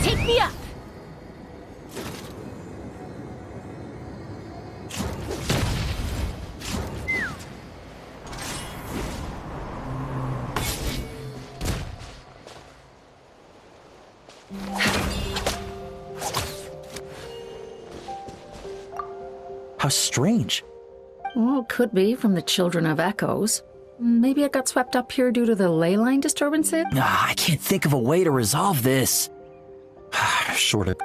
Take me up! How strange. Well, could be from the Children of Echoes. Maybe it got swept up here due to the ley line disturbances? I can't think of a way to resolve this. Short of...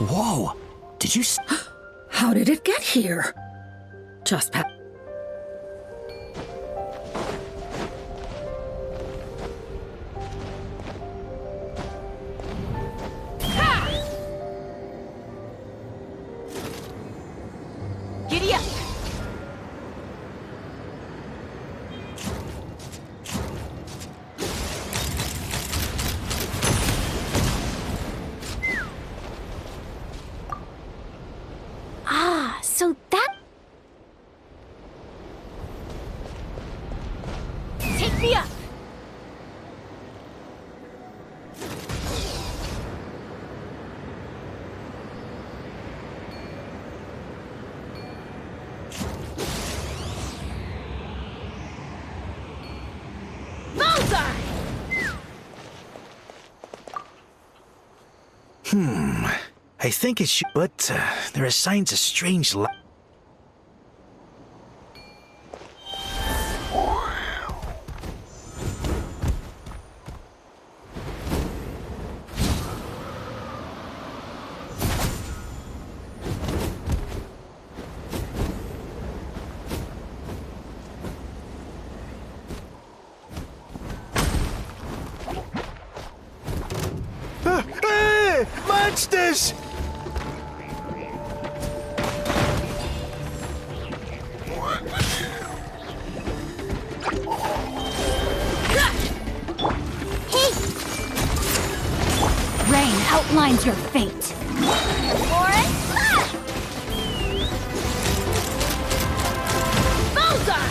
Whoa! Did you How did it get here? Just pa- Giddy up! So that... Take me up! Bullseye! I think it should, but there are signs of strange life. Monsters! Rain outlines your fate. Flores, Bullseye!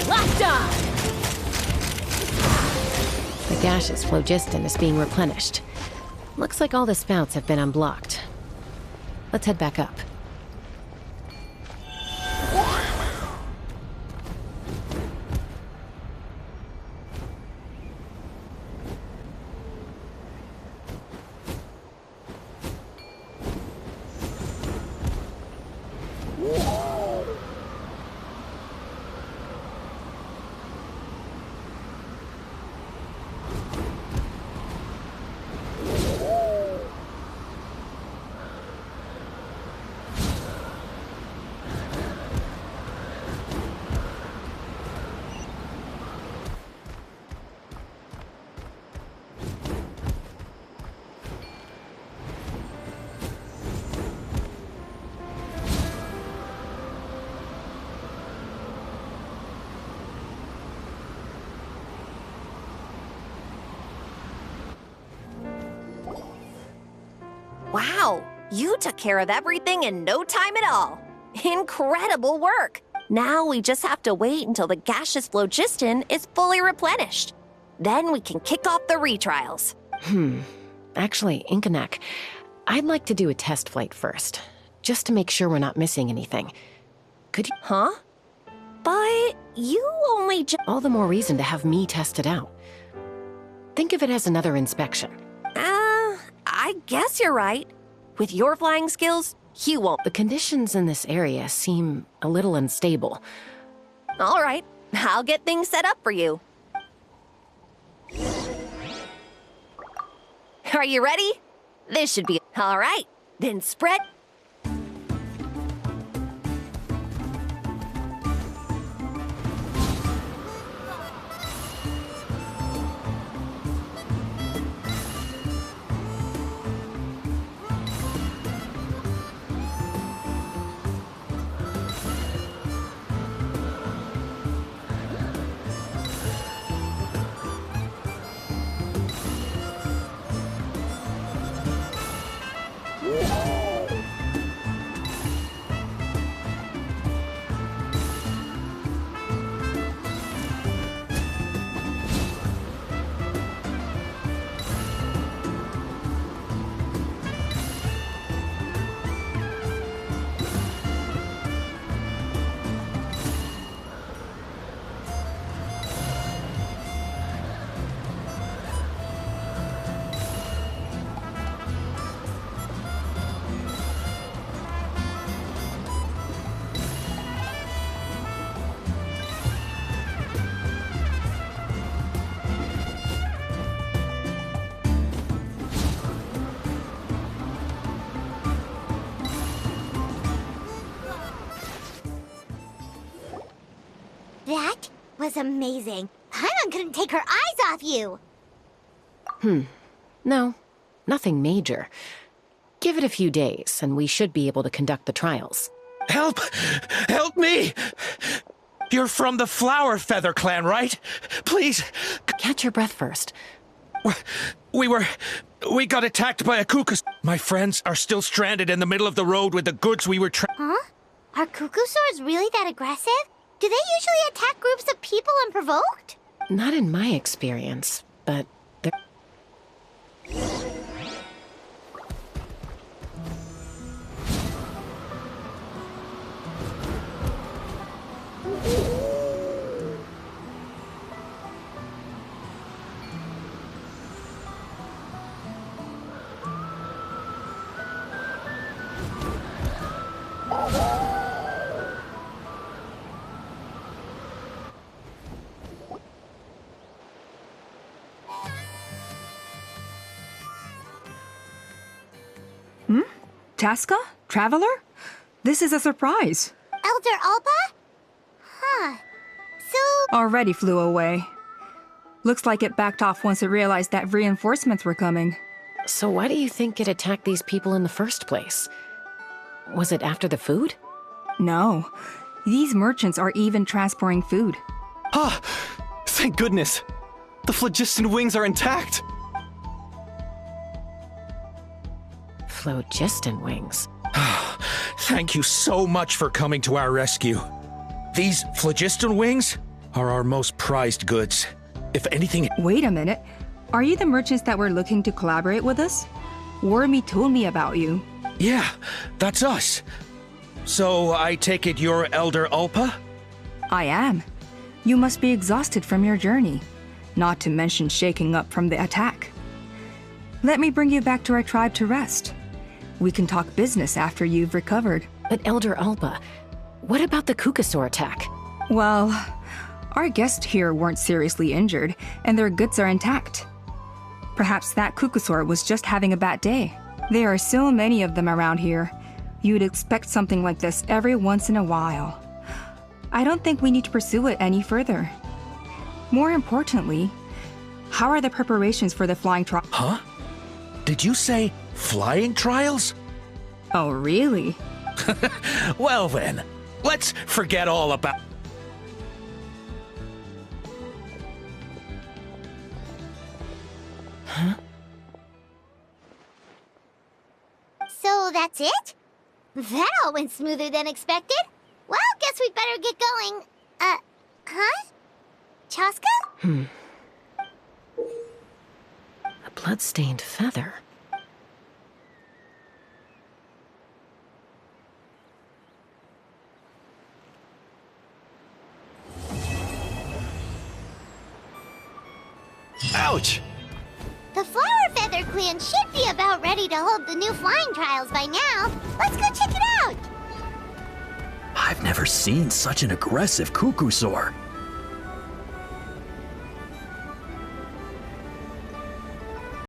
Locked on! The gaseous phlogiston is being replenished. Looks like all the spouts have been unblocked. Let's head back up. Wow, you took care of everything in no time at all. Incredible work. Now we just have to wait until the gaseous phlogiston is fully replenished. Then we can kick off the retrials. Actually, Inkanak, I'd like to do a test flight first. just to make sure we're not missing anything. Could you— Huh? But you only all the more reason to have me test it out. Think of it as another inspection. I guess you're right. With your flying skills, you won't. The conditions in this area seem a little unstable. All right, I'll get things set up for you. Are you ready? This should be all right. Then spread. That was amazing. Paimon couldn't take her eyes off you. No, nothing major. Give it a few days, and we should be able to conduct the trials. Help! Help me! You're from the Flower Feather clan, right? Please! Catch your breath first. We got attacked by a cuckoo. My friends are still stranded in the middle of the road with the goods we were Huh? Are cuckoosaurs really that aggressive? Do they usually attack groups of people unprovoked? Not in my experience, but they're— Chaska? Traveler? This is a surprise. Elder Alpa? Huh. So... Already flew away. Looks like it backed off once it realized that reinforcements were coming. So why do you think it attacked these people in the first place? Was it after the food? No. These merchants are even transporting food. Ah! Thank goodness! The phlogiston wings are intact! Phlogiston wings. Thank you so much for coming to our rescue. These phlogiston wings are our most prized goods. If anything— Wait a minute. Are you the merchants that were looking to collaborate with us? Wormy told me about you. Yeah, that's us. So I take it you're Elder Alpa? I am. You must be exhausted from your journey, not to mention shaking up from the attack. Let me bring you back to our tribe to rest. We can talk business after you've recovered. But Elder Alpa, what about the Kukasaur attack? Well, our guests here weren't seriously injured, and their goods are intact. Perhaps that Kukasaur was just having a bad day. There are so many of them around here. You'd expect something like this every once in a while. I don't think we need to pursue it any further. More importantly, how are the preparations for the flying trial? Huh? Did you say flying trials? Oh, really? Well then, let's forget all about— Huh? So that's it? That all went smoother than expected. Well, guess we'd better get going. Huh? Chaska? A blood-stained feather. Ouch! The Flower Feather Clan should be about ready to hold the new flying trials by now. Let's go check it out! I've never seen such an aggressive cuckoo soar.